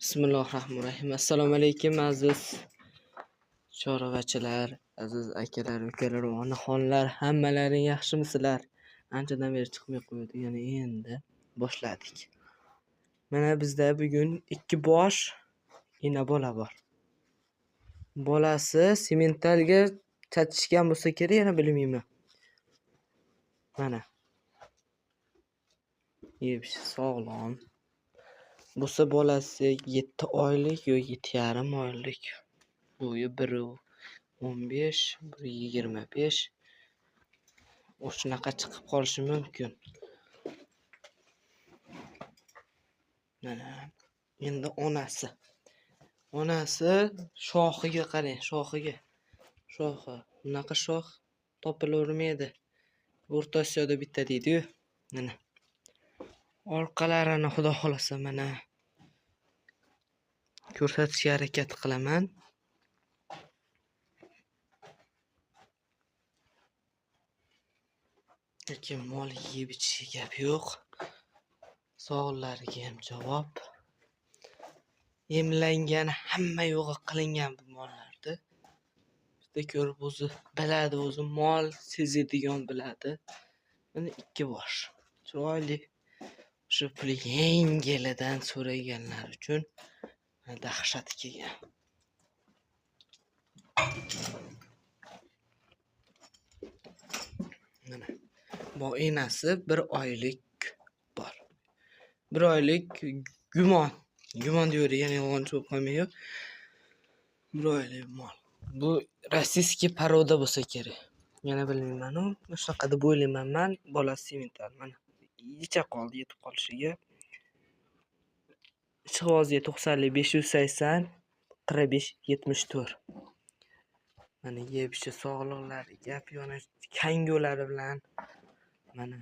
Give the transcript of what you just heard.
Bismillahirrahmanirrahim. Assalomu alaykum aziz chorvachilar, aziz akalar, ukalar, onaxonlar, hammalaring yaxshimisizlar? Anchadan beri chiqmay qo'ydi, yana endi boshladik. Mana bizda bugun 2 bosh ina bola bor. Bolasi sementalga chatishgan bo'lsa kerak, yana bilmayman. Mana. Yebish sog'lom. Bo'lsa bolasi 7 oylik yoki 7,5 oylik. Bo'yi 1.15, 1.25 o'shunaqa chiqib qolishi mumkin. Mana endi onasi shoxiga qarang, shoxi bunaqa shox topilavermaydi. O'rta Osiyoda bitta deydi-yu. Mana orqalarini xudo xolasa mana ko'rsatishga harakat qilaman. Lekin mol yeb ichishiga gap yo'q. Sog'lariga ham javob. Emlangan, hamma yo'g'i qilingan bu mollarda. Bizda ko'rib o'zi biladi, o'zi mol sezadigan biladi. Mana 2 bosh. Chiroyli. Shu pul yengilidan so'raganlar uchun dahshat kelgan. Mana bu enasi 1 oylik bor. 1 oylik gumon deyvergan, yolg'onchi bo'lib qolmayo. 1 oylik mol. Bu rossiyskiy paroda bo'lsa kerak. Yana bilmayman-u, shunaqa deb o'ylayman men. Bolasi semental mana. Icha qoldi yetib qolishiga. Ishqibozga 90lik 580 45 74. Mana yebishi sog'liqlari gap yana kango'lari bilan mana